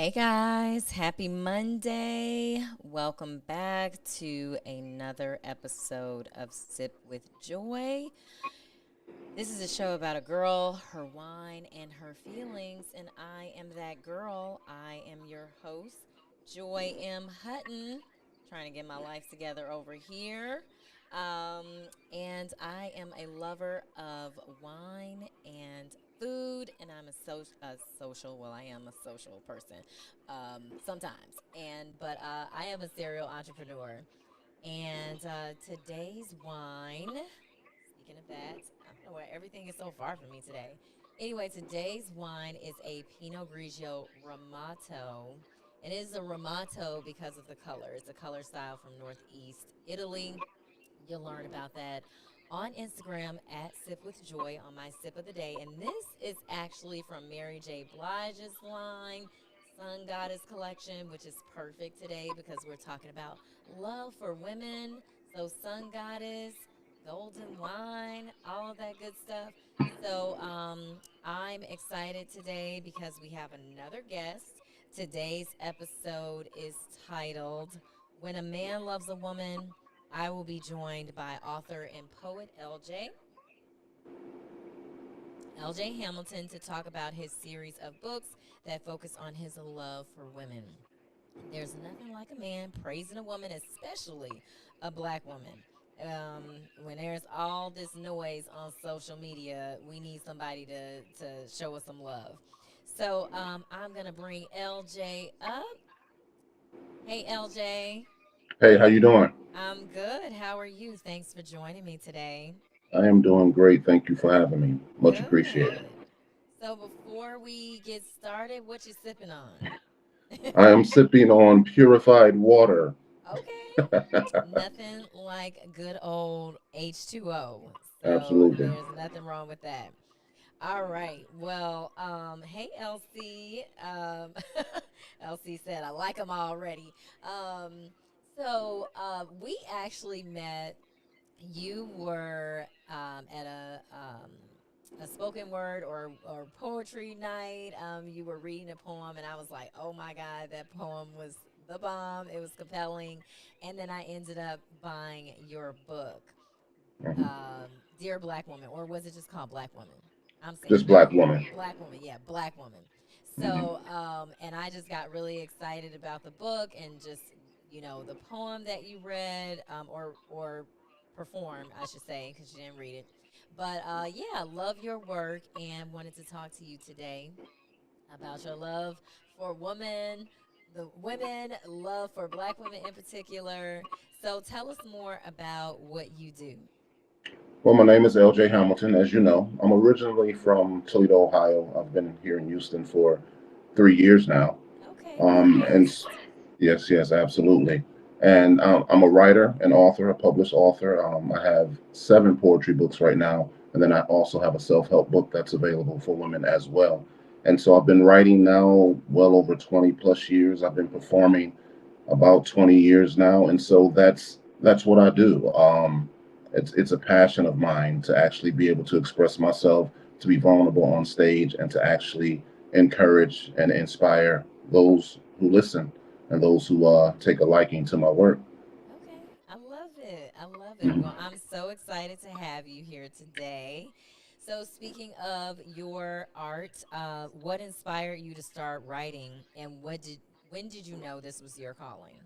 Hey guys, happy Monday. Welcome back to another episode of Sip with Joy. This is a show about a girl, her wine, and her feelings, and I am that girl. I am your host, Joy M. Hutton, trying to get my life together over here. And I am a lover of wine and food, and I'm a social. Well, I am a social person sometimes, but I am a serial entrepreneur. And today's wine. Speaking of that, I don't know where everything is so far from me today. Anyway, today's wine is a Pinot Grigio Ramato. And it is a Ramato because of the color. It's a color style from Northeast Italy. You'll learn about that on Instagram at Sip with Joy on my sip of the day. And this is actually from Mary J. Blige's line, Sun Goddess Collection, which is perfect today because we're talking about love for women. So, Sun Goddess, golden wine, all of that good stuff. So, I'm excited today because we have another guest. Today's episode is titled When a Man Loves a Woman. I will be joined by author and poet LJ Hamilton, to talk about his series of books that focus on his love for women. There's nothing like a man praising a woman, especially a black woman. When there's all this noise on social media, we need somebody to show us some love. So, I'm going to bring LJ up. Hey, LJ. Hey, how you doing? I'm good. How are you? Thanks for joining me today. I am doing great. Thank you for having me. Much appreciated. Good. So before we get started, what you sipping on? I am sipping on purified water. Okay. Nothing like good old H2O. So Absolutely. there's nothing wrong with that. All right. Well, hey LC. LC said I like them already. We actually met. You were at a spoken word or poetry night. You were reading a poem, and I was like, oh my God, that poem was the bomb. It was compelling. And then I ended up buying your book, Mhm. Dear Black Woman, or was it just called Black Woman? I'm saying This black woman. Black Woman, yeah, Black Woman. Mhm. And I just got really excited about the book and just, the poem that you read, or performed, I should say, because you didn't read it. But yeah, love your work and wanted to talk to you today about your love for women, the women, love for black women in particular. So tell us more about what you do. Well, my name is LJ Hamilton, as you know. I'm originally from Toledo, Ohio. I've been here in Houston for 3 years now. Okay, Um, and s- Midwest. yes, absolutely. And I'm a writer, an author, a published author. I have 7 poetry books right now, and then I also have a self-help book that's available for women as well. And so I've been writing now well over 20 plus years. I've been performing about 20 years now, and so that's what I do. It's a passion of mine to actually be able to express myself, to be vulnerable on stage, and to actually encourage and inspire those who listen and those who take a liking to my work. Okay, I love it. I love it. Mhm. Well, I'm so excited to have you here today. So, speaking of your art, what inspired you to start writing, and when did you know this was your calling?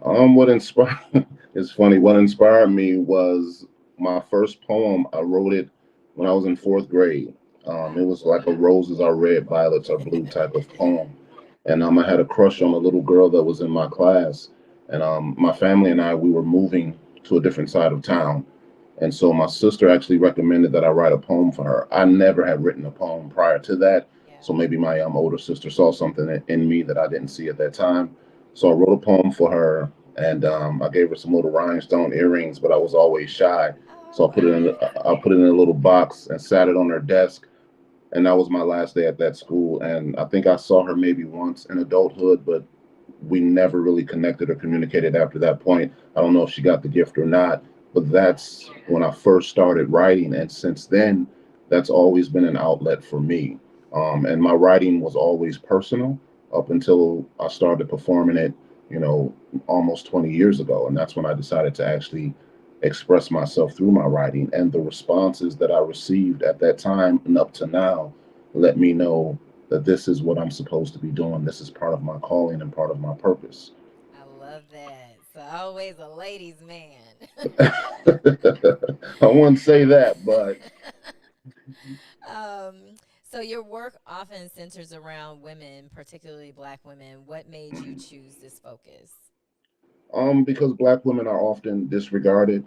What inspired it's funny. What inspired me was my first poem. I wrote it when I was in 4th grade. It Wow. was like a roses are red, violets are blue type of poem. And I had a crush on a little girl that was in my class. And my family and I, we were moving to a different side of town. And so my sister actually recommended that I write a poem for her. I never had written a poem prior to that. Yeah. So maybe my older sister saw something in me that I didn't see at that time. So I wrote a poem for her, and I gave her some little rhinestone earrings, but I was always shy. So Oh. I put it in a little box and sat it on her desk, and that was my last day at that school. And I think I saw her maybe once in adulthood, but we never really connected or communicated after that point. I don't know if she got the gift or not, but Yeah. that's when I first started writing, and since then, that's always been an outlet for me. And my writing was always personal. up until I started performing it, you know, almost 20 years ago. And that's when I decided to actually express myself through my writing. And the responses that I received at that time and up to now let me know that this is what I'm supposed to be doing. This is part of my calling and part of my purpose. I love that. So always a ladies' man. I wouldn't say that, but So your work often centers around women, particularly Black women. What made you choose this focus? because black women are often disregarded,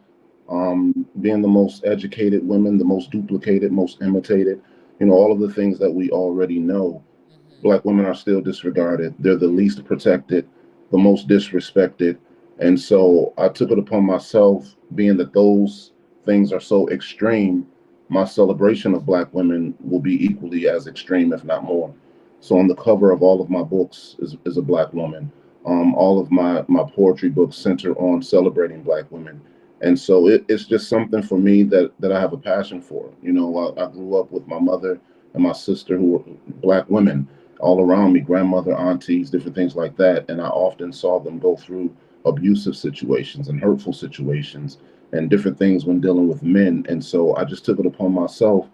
being the most educated women, the most duplicated, most imitated, all of the things that we already know. Mm-hmm. Black women are still disregarded. They're the least protected, the most disrespected. And so I took it upon myself, being that those things are so extreme, my celebration of Black women will be equally as extreme, if not more. So on the cover of all of my books is a Black woman. All of my poetry books center on celebrating Black women. And so it's just something for me that I have a passion for. I grew up with my mother and my sister who were Black women all around me, grandmother, aunties, different things like that. And I often saw them go through abusive situations and hurtful situations and different things when dealing with men. And so I just took it upon myself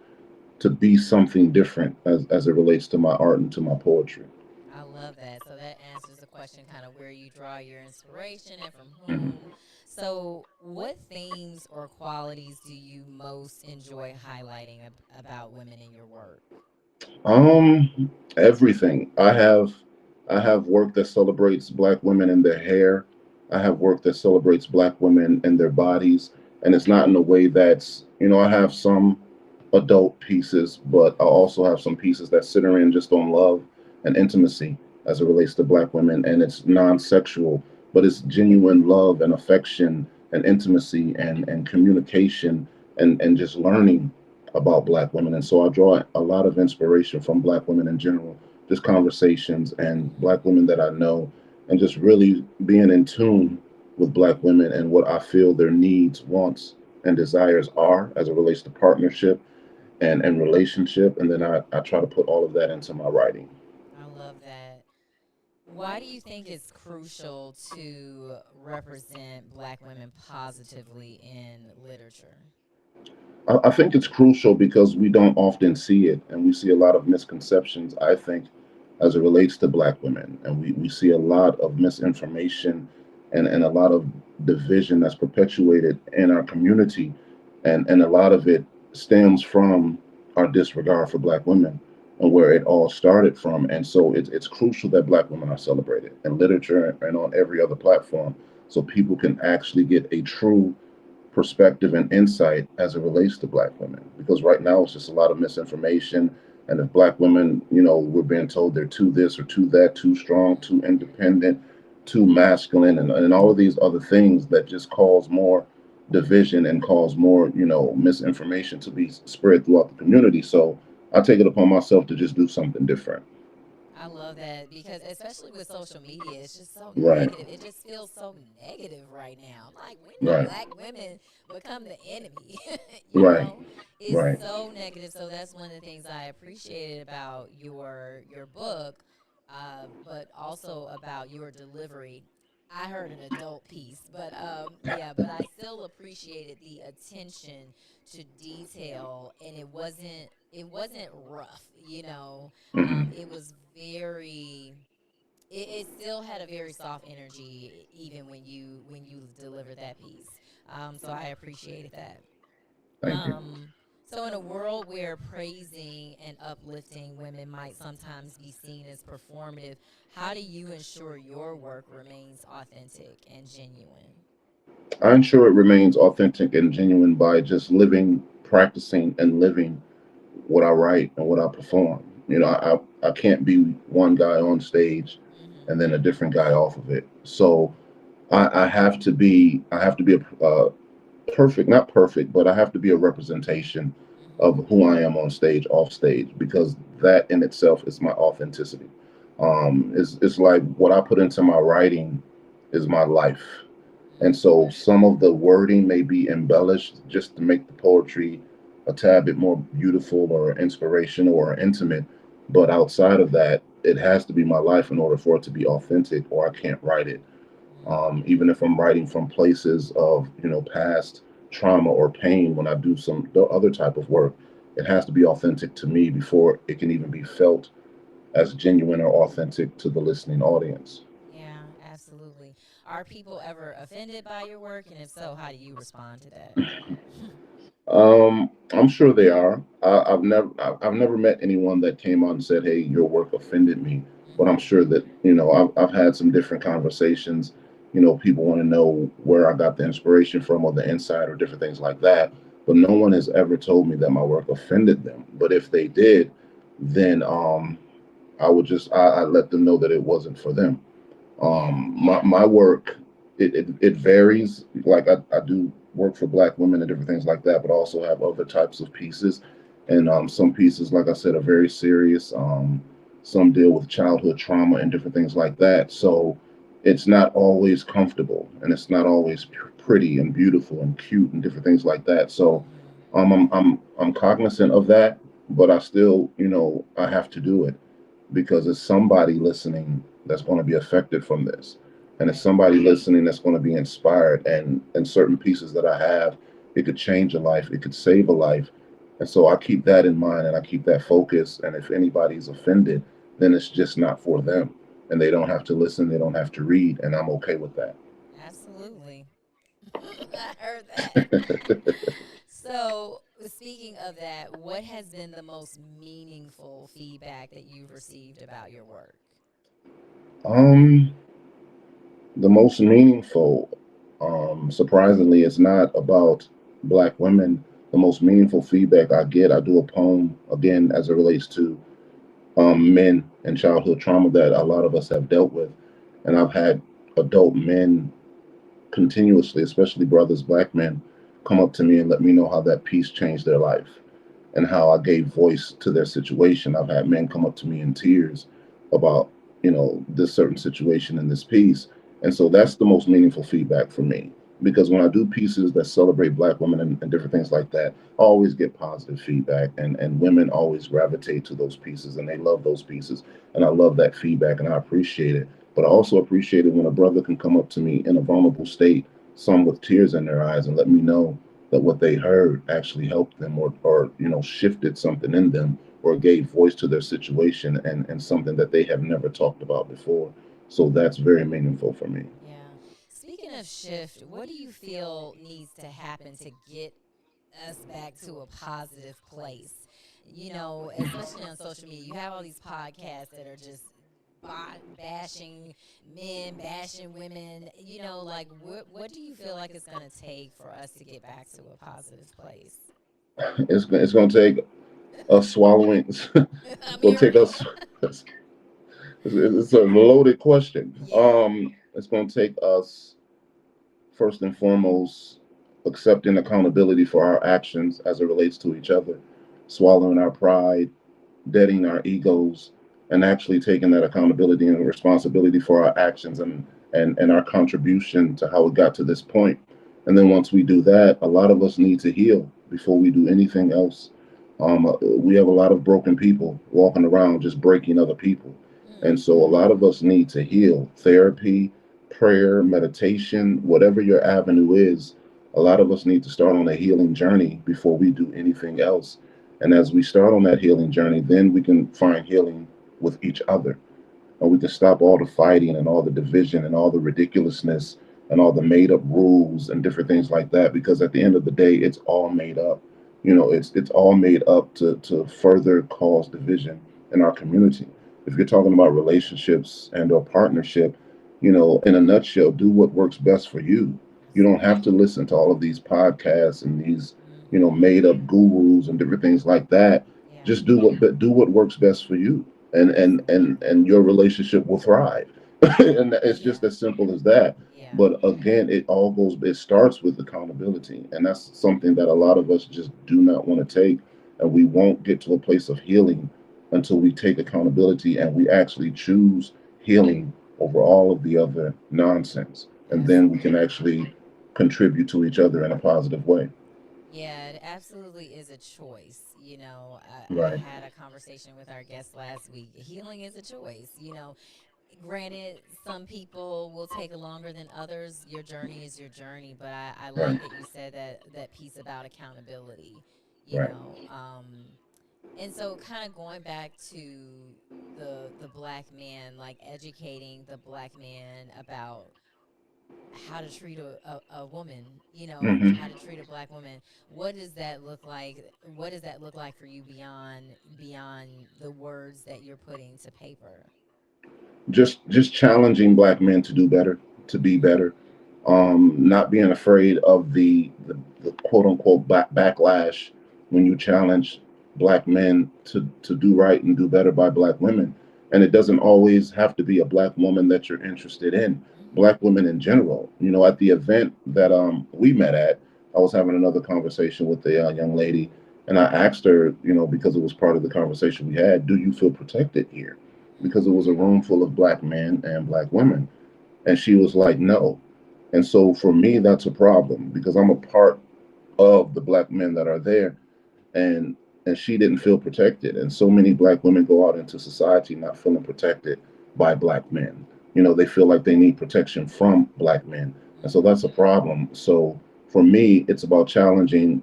to be something different as it relates to my art and to my poetry. I love that. So that answers the question kind of where you draw your inspiration and from Mhm. whom. So, what themes or qualities do you most enjoy highlighting about women in your work? Everything. I have work that celebrates black women and their hair. I have work that celebrates black women and their bodies. And it's not in a way I have some adult pieces, but I also have some pieces that center in just on love and intimacy as it relates to black women. And it's non-sexual, but it's genuine love and affection and intimacy and communication and just learning about black women. And so I draw a lot of inspiration from black women in general, just conversations and black Mm-hmm. women that I know, and just really being in tune with black women and what I feel their needs, wants, and desires are as it relates to partnership and relationship. And then I try to put all of that into my writing. I love that. Why do you think it's crucial to represent Black women positively in literature? I think it's crucial because we don't often see it, and we see a lot of misconceptions, I think, as it relates to black women. And we see a lot of misinformation and a lot of division that's perpetuated in our community. And a lot of it stems from our disregard for black women and where it all started from. And so it's crucial that black women are celebrated in literature and on every other platform so people can actually get a true perspective and insight as it relates to black women, because right now it's just a lot of misinformation. And if black women, we're being told they're too this or too that, too strong, too Mm-hmm. independent, too masculine, and all of these other things that just cause more division and cause more misinformation to be spread throughout the community. So I take it upon myself to just do something different. I love that because especially with social media, it's just so Right, negative. It just feels so negative right now. I'm like, when did right, black women become the enemy? right, It's right. so negative. So that's one of the things I appreciated about your book, but also about your delivery. I heard an adult piece, but yeah, but I still appreciated the attention to detail, and it wasn't rough, Hmm. it was very it still had a very soft energy even when you delivered that piece. So I appreciated that. Thank you. So in a world where praising and uplifting women might sometimes be seen as performative, how do you ensure your work remains authentic and genuine? I ensure it remains authentic and genuine by just living, practicing, and living what I write and what I perform. I can't be one guy on stage and Mhm. then a different guy off of it. So I have to be a perfect, not perfect, but I have to be a representation of Mhm. who I am on stage, off stage, because that in itself is my authenticity. It's like what I put into my writing is my life. And so Mhm. some of the wording may be embellished just to make the poetry a tad bit more beautiful or inspirational or intimate. But outside of that, it has to be my life in order for it to be authentic, or I can't write it. Even Mm-hmm. if I'm writing from places of past trauma or pain, when I do some the other type of work, it has to be authentic to me before it can even be felt as genuine or authentic to the listening audience. Yeah, absolutely. Are people ever offended by your work? And if so, how do you respond to that? I'm sure they are. I've never met anyone that came out and said, "Hey, your work offended me." But I'm Mm-hmm. sure that I've had some different conversations. People want to know where I got the inspiration from, or the insight, or different things like that. But no one has ever told me that my work offended them. But if they did, then I would just I let them know that it wasn't for them. Yeah. My work, it varies. Like I do work for Black women and different things like that, but also have other types of pieces. And some pieces, like I said, are very serious. Some deal with childhood trauma and different things like that. So it's not always comfortable, and it's not always pretty and beautiful and cute and different things like that. So Mm-hmm. I'm cognizant of that, but I still, I have to do it because it's somebody listening that's going to be affected from this, and it's Right. somebody listening that's going to be inspired, and certain pieces that I have, it could change a life, it could save a life. And so I keep that in mind, and I keep that focus, and if anybody's offended, then it's just not for them, and they don't have to listen, they don't have to read, and I'm okay with that. Absolutely. I heard that. So, speaking of that, what has been the most meaningful feedback that you've received about your work? um the most meaningful, surprisingly, is not about Black women. The most meaningful feedback I get, I do a poem again as it relates to men and childhood trauma that a lot of us have dealt with. And I've had adult men continuously, especially brothers, Black men, come up to me and let me know how that piece changed their life and how I gave voice to their situation. I've had men come up to me in tears about, this certain situation in this piece. And so that's the most meaningful feedback for me. Because when I do pieces that celebrate Black women and different things like that, I always get positive feedback. And women always gravitate to those pieces and they love those pieces. And I love that feedback and I appreciate it. But I also appreciate it when a brother can come up to me in a vulnerable state, some with tears in their eyes, and let me know that what they heard actually helped them, or shifted something in them, or gave voice to their situation, and something that they have never talked about before. So that's very meaningful for me. Yeah. Speaking of shift, what do you feel needs to happen to get us back to a positive place? Especially on social media, you have all these podcasts that are just bashing men, bashing women. Like what do you feel like it's going to take for us to get back to a positive place? It's going to take us swallowing. It's I'm going to hearing take it. us. It's a loaded question. Yeah. It's going to take us, first and foremost, accepting accountability for our actions as it relates to each other, swallowing our pride, deadening our egos, and actually taking that accountability and responsibility for our actions, and our contribution to how we got to this point. And then once we do that, a lot of us need to heal before we do anything else. We have a lot of broken people walking around just breaking other people. And so a Mm-hmm. lot of us need to heal. Therapy, prayer, meditation, whatever your avenue is, a lot of us need to start on a healing journey before we do anything else. And as we start on that healing journey, then we can find healing with each other, and we can stop all the fighting and all the division and all the ridiculousness and all the made up rules and different things like that, because at the end of the day it's all made up. It's all made up to further cause division in our community. If you're talking about relationships and or partnership, in a nutshell, do what works best for you. You That's don't have right. to listen to all of these podcasts and these Mm-hmm. made up gurus and different things like that. Yeah. Just do what works best for you, and and Absolutely. and and your relationship will thrive. And it's just Yeah. as simple as that. Yeah. But again, it starts with accountability, and that's something that a lot of us just do not want to take. And we won't get to a place of healing until we take accountability and we actually choose healing over all of the other nonsense, and then we can Absolutely. actually contribute to each other in a positive way. Yeah, it absolutely is a choice. I Right, had a conversation with our guest last week. Healing is a choice. Granted, some people will take longer than others. Your journey is your journey, but I right, like that you said that piece about accountability. You right. know, um, and so kind of going back to the black man, like educating the black man about how to treat a woman, Hmm. how to treat a black woman. What does that look like? What does that look like for you beyond the words that you're putting to paper? Just challenging black men to do better, to be Mm-hmm. better, not being afraid of the quote unquote backlash when you challenge black men to do right and do better by black women. And it doesn't always have to be a black woman that you're interested in. Mm-hmm. Black women in general. At the event that we met at, I was having another conversation with a young lady, and I asked her, because it was part of the conversation we had, do you feel protected here? Because it was a room full of black men and black women. And she was like, no. And so for me, that's a problem because I'm a part of the black men that are there, and she didn't feel protected. And so many black women go out into society not feeling protected by black men. They feel like they need protection from black men, and so Mm-hmm. that's a problem. So for me, it's about challenging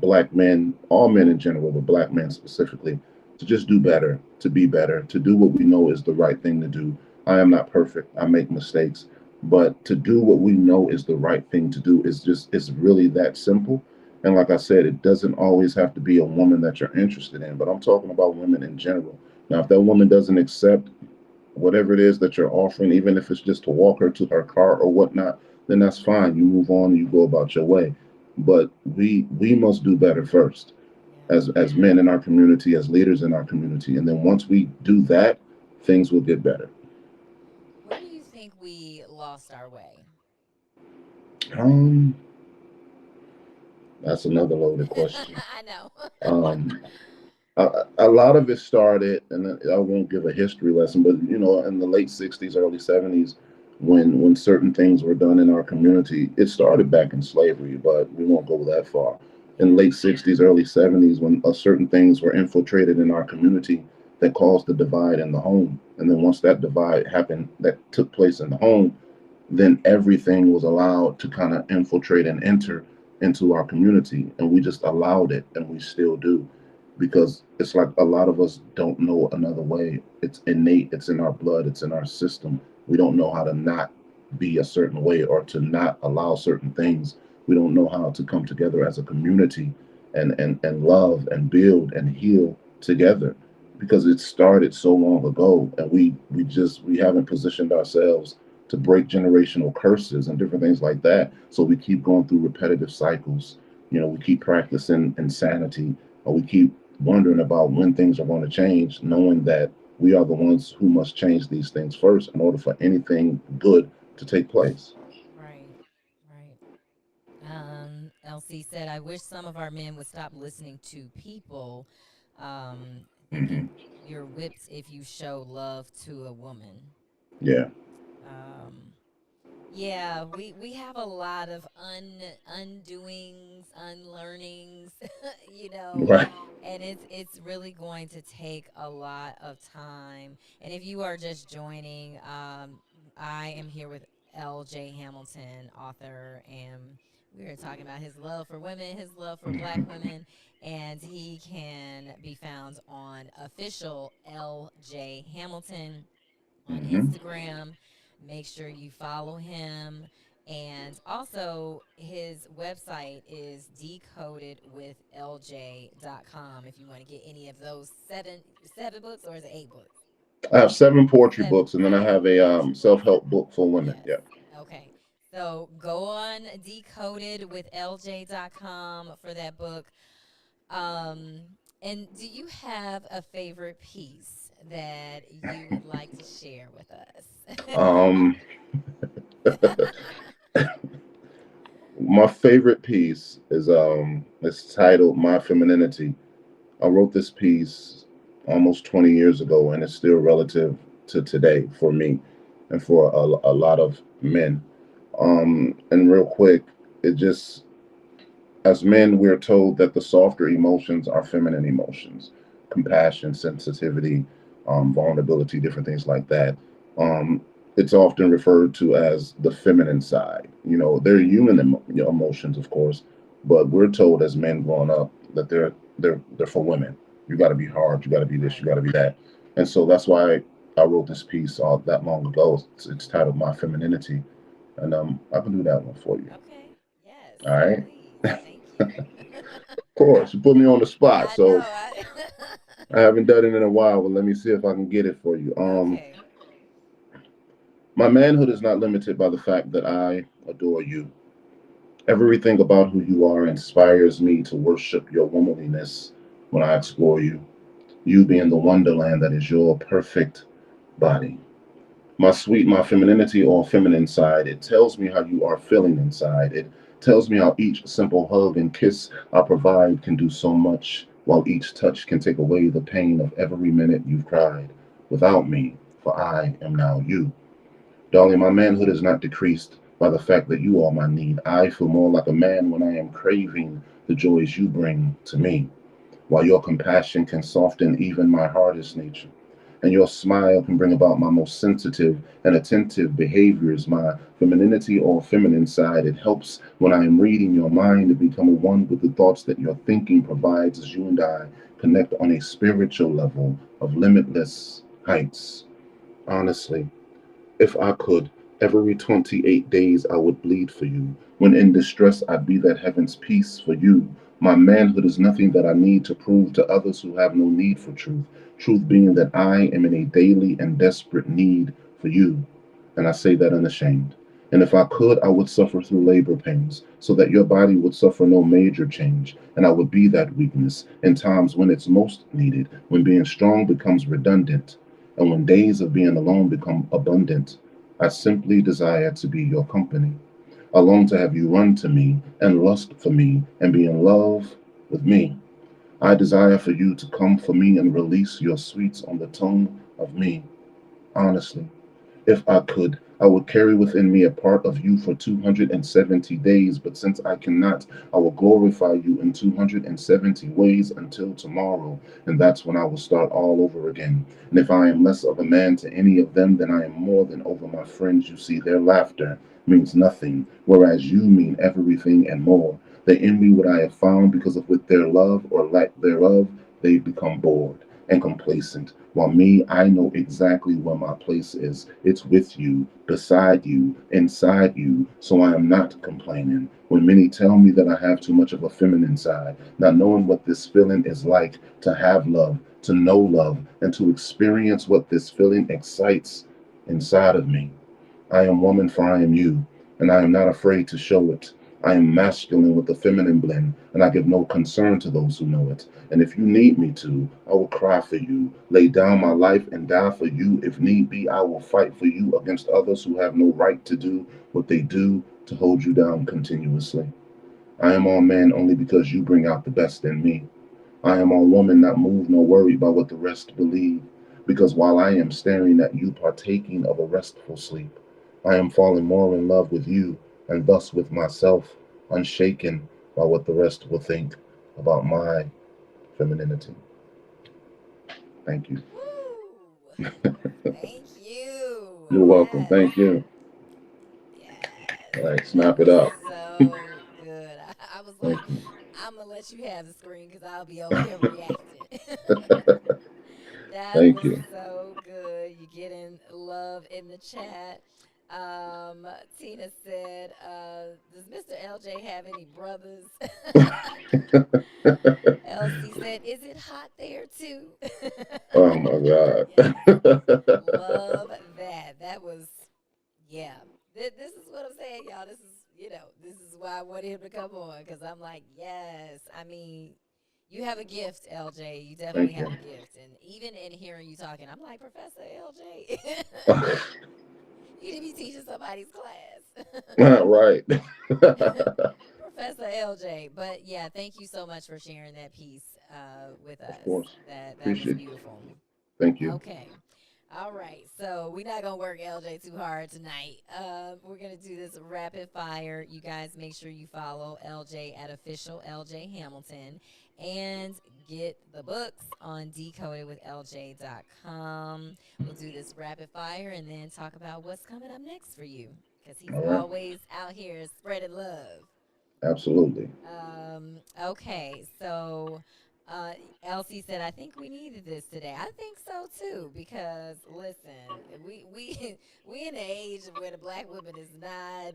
black men, all men in general, but black men specifically, to just do better, to be better, to do what we know is the right thing to do. I am not perfect. I make mistakes, but to do what we know is the right thing to do is just it's really that simple. And like I said, it doesn't always have to be a woman that you're interested in, but I'm talking about women in general. Now, if that woman doesn't accept whatever it is that you're offering, even if it's just to walk her to her car or whatnot, then that's fine. You move on and you go about your way. But we must do better first Yeah. as men in our community, as leaders in our community. And then once we do that, things will get better. Where do you think we lost our way? Um, that's another loaded question. I know. Um, a lot of it started, and I won't give a history lesson, but in the late '60s, early '70s, when certain things were done in our community, it started back in slavery, but we won't go that far. In Yeah. late '60s, early '70s, when certain things were infiltrated in our community that caused the divide in the home, and then once that divide happened, that took place in the home, then everything was allowed to kind of infiltrate and enter into our community. And we just allowed it, and we still do, because it's like a lot of us don't know another way. It's innate, it's in our blood, it's in our system. We don't know how to not be a certain way or to not allow certain things. We don't know how to come together as a community and love and build and heal together, because it started so long ago, and we haven't positioned ourselves to break generational curses and different things like that. So we keep going through repetitive cycles. We keep practicing insanity, or we keep wondering about when things are going to change, knowing that we are the ones who must change these things first in order for anything good to take place. Right. Right. LC said, I wish some of our men would stop listening to people Hmm. thinking you're whipped if you show love to a woman. Yeah. Um, yeah, we have a lot of undoings, unlearnings, you know, Right. and it's really going to take a lot of time. And if you are just joining, I am here with L.J. Hamilton, author, and we are talking about his love for women, his love for Black women, and he can be found on official L.J. Hamilton on Hmm. Instagram. Make sure you follow him. And also, his website is decodedwithlj.com if you want to get any of those seven books, or is it 8 books? I have 7 poetry Seven. books, and then I have a self-help book for women. Yes. Yeah. Okay. So go on decodedwithlj.com for that book. Um, and do you have a favorite piece that you would like to share with us? Um, my favorite piece is it's titled "My Femininity." I wrote this piece almost 20 years ago, and it's still relative to today for me and for a lot of men. And real quick, it just As men, we're told that the softer emotions are feminine emotions: compassion, sensitivity, vulnerability, different things like that. Um, it's often referred to as the feminine side. You know, they're human emotions, of course, but we're told as men growing up that they're for women. You got to be hard. You got to be this. You Right. got to be that. And so that's why I wrote this piece that long ago. It's titled "My Femininity," and I can do that one for you. Okay. Yes, All right. please. Thank you. Of course, you put me on the spot, I know. so I haven't done it in a while, but let me see if I can get it for you. Okay. My manhood is not limited by the fact that I adore you. Everything about who you are inspires me to worship your womanliness when I explore you. You being the wonderland that is your perfect body. My femininity or feminine side, it tells me how you are feeling inside. It tells me how each simple hug and kiss I provide can do so much, while each touch can take away the pain of every minute you've cried without me, for I am now you. Darling, my manhood is not decreased by the fact that you are my need. I feel more like a man when I am craving the joys you bring to me, while your compassion can soften even my hardest nature, and your smile can bring about my most sensitive and attentive behaviors. My femininity or feminine side, it helps when I am reading your mind to become one with the thoughts that your thinking provides as you and I connect on a spiritual level of limitless heights. Honestly, if I could, every 28 days I would bleed for you. When in distress, I'd be that heaven's peace for you. My manhood is nothing that I need to prove to others who have no need for truth. Truth being that I am in a daily and desperate need for you. And I say that unashamed. And if I could, I would suffer through labor pains, so that your body would suffer no major change, and I would be that weakness in times when it's most needed, when being strong becomes redundant, and when days of being alone become abundant. I simply desire to be your company. I long to have you run to me and lust for me and be in love with me. I desire for you to come for me and release your sweets on the tongue of me. Honestly, if I could, I would carry within me a part of you for 270 days, but since I cannot, I will glorify you in 270 ways until tomorrow, and that's when I will start all over again. And if I am less of a man to any of them, then I am more than over my friends. You see, their laughter means nothing, whereas you mean everything and more. They envy what I have found because of with their love or lack thereof, they become bored and complacent. While me, I know exactly where my place is. It's with you, beside you, inside you, so I am not complaining. When many tell me that I have too much of a feminine side, not knowing what this feeling is like to have love, to know love, and to experience what this feeling excites inside of me. I am woman, for I am you, and I am not afraid to show it. I am masculine with the feminine blend, and I give no concern to those who know it. And if you need me to, I will cry for you, lay down my life and die for you. If need be, I will fight for you against others who have no right to do what they do to hold you down continuously. I am all man only because you bring out the best in me. I am all woman, not moved nor worried by what the rest believe, because while I am staring at you partaking of a restful sleep, I am falling more in love with you, and thus with myself, unshaken by what the rest will think about my femininity. Thank you. Woo! Thank you. You're welcome. Yes. Thank you. Yes. All right, That snap it was up. so good. I was like, Thank you. I'm going to let you have the screen because I'll be over here reacting. That Thank was you. so good. You getting love in the chat. Um, Tina said, does Mr. LJ have any brothers? Elsie said, is it hot there too? Oh my Yes. God. Love that. That was, yeah. This is what I'm saying, y'all. This is, this is why I wanted him to come on because I'm like, yes. I mean, you have a gift, LJ. You definitely Thank you. have a gift. And even in hearing you talking, I'm like, Professor LJ, you need to be teaching somebody's class. Right. Professor LJ. But yeah, thank you so much for sharing that piece with Of us. course. That was Appreciate it. beautiful. Thank you. Okay. All right, so we're not gonna work LJ too hard tonight. We're gonna do this rapid fire. You guys make sure you follow LJ at official LJ Hamilton and get the books on decodedwithlj.com. We'll do this rapid fire and then talk about what's coming up next for you because he's All right. always out here spreading love. Absolutely. Okay, so uh, Elsie said, "I think we needed this today." I think so too, because listen, we we in an age where the black woman is not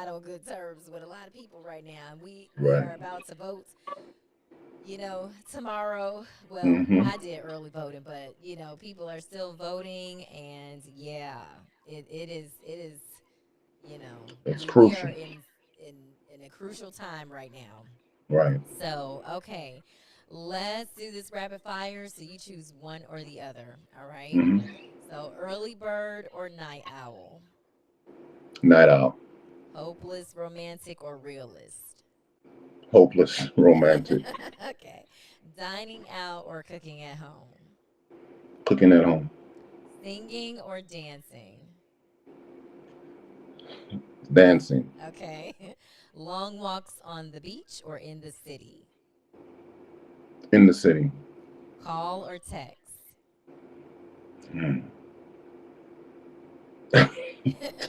on good terms with a lot of people right now, and we Right. are about to vote. Tomorrow. Well, Hmm. I did early voting, but people are still voting, and yeah, it is. It's We are crucial. in a crucial time right now. Right. So, okay, let's do this rapid fire. So you choose one or the other. All right. Hmm. So, early bird or night owl? Night out. Hopeless, romantic, or realist? Hopeless romantic. Okay. Dining out or cooking at home? Cooking at home. Singing or dancing? Dancing. Okay. Long walks on the beach or in the city? In the city. Call or text? Mm.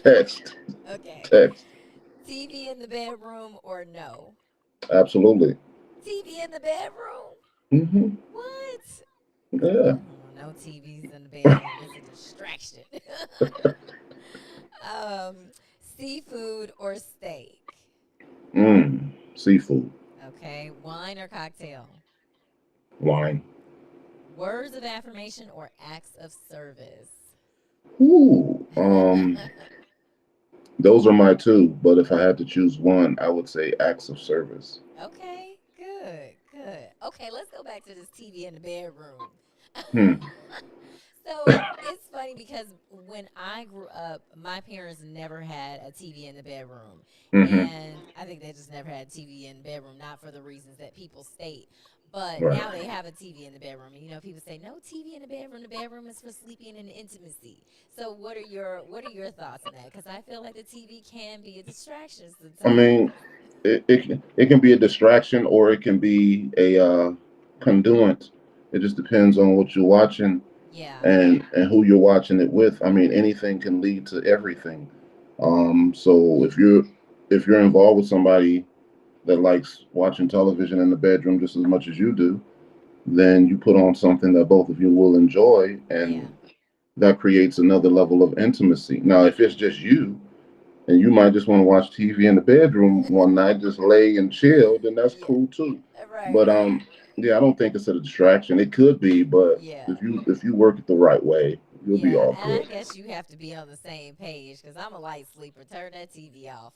Text. Okay. Text. TV in the bedroom or no? Absolutely. TV in the bedroom? Hmm. What? Yeah. Oh, no TVs in the bedroom. It's a distraction. Seafood or steak? Seafood. Okay. Wine or cocktail? Wine. Words of affirmation or acts of service? Ooh. Those are my two, but if I had to choose one, I would say acts of service. Okay, good, good. Okay, let's go back to this TV in the bedroom. Hmm. So it's funny because when I grew up, my parents never had a TV in the bedroom. Hmm. And I think they just never had a TV in the bedroom, not for the reasons that people state. But Right. now they have a TV in the bedroom. And, people say no TV in the bedroom. The bedroom is for sleeping and intimacy. So what are your thoughts on that? Because I feel like the TV can be a distraction I sometimes. mean, it can be a distraction or it can be a conduit. It just depends on what you're watching Yeah. and who you're watching it with. I mean, anything can lead to everything. So if you're involved with somebody that likes watching television in the bedroom just as much as you do, then you put on something that both of you will enjoy, Yeah. and that creates another level of intimacy. Now, if it's just you, and you might just want to watch TV in the bedroom one night, just lay and chill, then that's Yeah. cool too. Right, But right. yeah, I don't think it's a distraction. It could be, but Yeah. if you work it the right way, you'll be Yeah, all and I good. guess you have to be on the same page because I'm a light sleeper. Turn that TV off.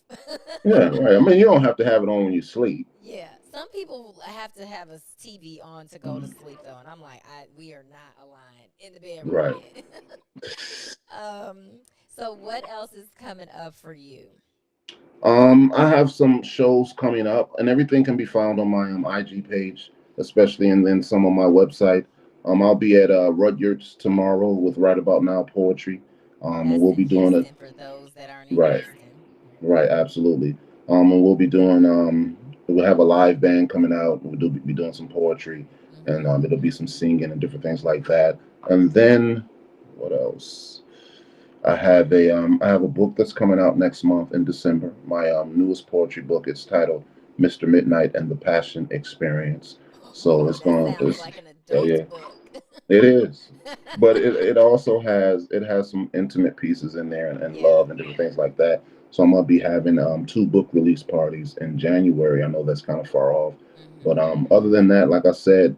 Yeah, right. I mean, you don't have to have it on when you sleep. Yeah, some people have to have a TV on to go to sleep though, and I'm like, we are not aligned in the bedroom Right. yet. So what else is coming up for you? I have some shows coming up, and everything can be found on my IG page, especially, and then some on my website. I'll be at Rudyard's tomorrow with Right About Now Poetry, and That's we'll in be doing it. Houston for those that aren't in Right, Houston. right, absolutely. And we'll be doing. We'll have a live band coming out. We'll be doing some poetry, and Mm-hmm. it'll be some singing and different things like that. And then, what else? I have a book that's coming out next month in December. My newest poetry book. It's titled Mr. Midnight and the Passion Experience. So Oh, it's that going. sounds It's like an yeah, adult yeah. book. It is, but it also has some intimate pieces in there and Yeah. love and different things like that. So I'm gonna be having two book release parties in January. I know that's kind of far off, but Mm-hmm. other than that, like I said,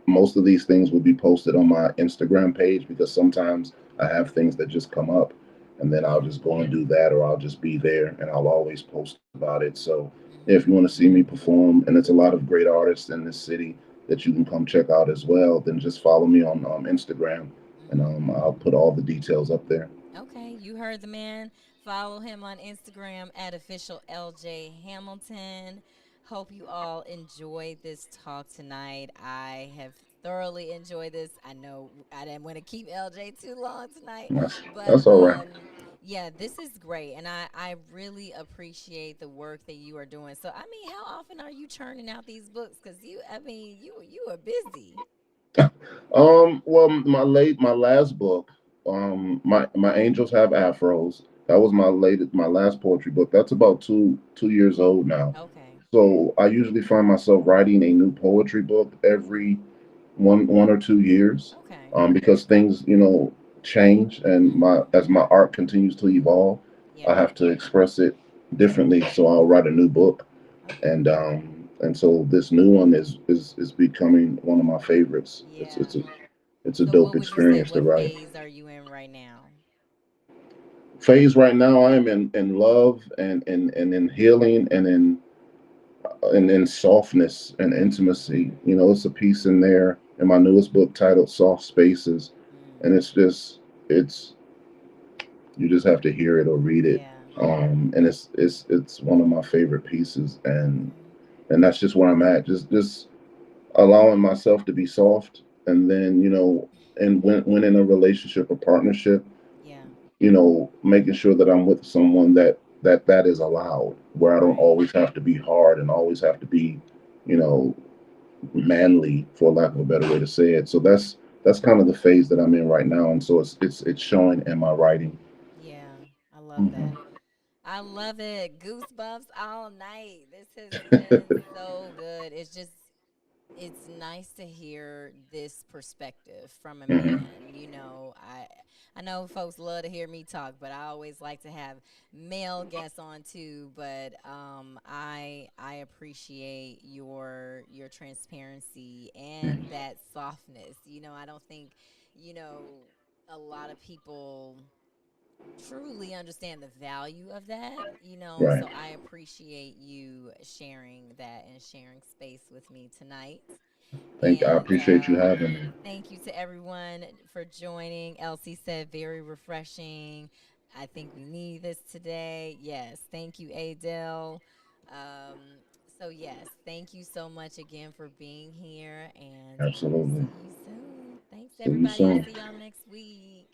most of these things will be posted on my Instagram page because sometimes I have things that just come up, and then I'll Yeah. just go and do that, or I'll just be there and I'll always post about it. So if you Mm-hmm. want to see me perform, and it's a lot of great artists in this city that you can come check out as well, then just follow me on Instagram, and Mm-hmm. I'll put all the details up there. Okay, you heard the man. Follow him on Instagram at official LJ Hamilton. Hope you all enjoyed this talk tonight. I have thoroughly enjoy this. I know I didn't want to keep LJ too long tonight, That's but that's all right. yeah, this is great, and I really appreciate the work that you are doing. So, I mean, how often are you churning out these books? Because I mean, you are busy. Well, my last book, my angels have afros. That was my last poetry book. That's about 2 years old now. Okay, So I usually find myself writing a new poetry book every one or 2 years, okay, because things change, and my mm-hmm. as my art continues to evolve, I Yeah, have to express it differently. So I'll write a new book, okay, and so this new one is becoming one of my favorites. yeah. It's a So, dope what would you say? experience to What write. phase are you in right now? Phase right now, I am in love and in healing and in softness and intimacy. It's a piece in there in my newest book titled Soft Spaces, and Mm, it's you just have to hear it or read it. yeah. And it's one of my favorite pieces, Okay. and that's just where I'm at. Just allowing myself to be soft, and then and when in a relationship or partnership, Yeah. making sure that I'm with someone that is allowed, where I don't Right. always have to be hard and always have to be, you know, manly, for lack of a better way to say it. So that's kind of the phase that I'm in right now, and so it's showing in my writing. Yeah. I love that. Hmm. I love it. Goosebumps all night. This has been so good. It's nice to hear this perspective from a Hmm. man. I know folks love to hear me talk, but I always like to have male guests on too. But I appreciate your transparency and that softness. I don't think you know a lot of people truly understand the value of that. Right. So I appreciate you sharing that and sharing space with me tonight. I And appreciate you having me. thank you to everyone for joining. Elsie said very refreshing. I think we need this today. Yes. Thank you, Adele. Um, so, yes, thank you so much again for being here. And I will Absolutely. see you soon. Thanks, See you everybody. I'll soon. see y'all next week.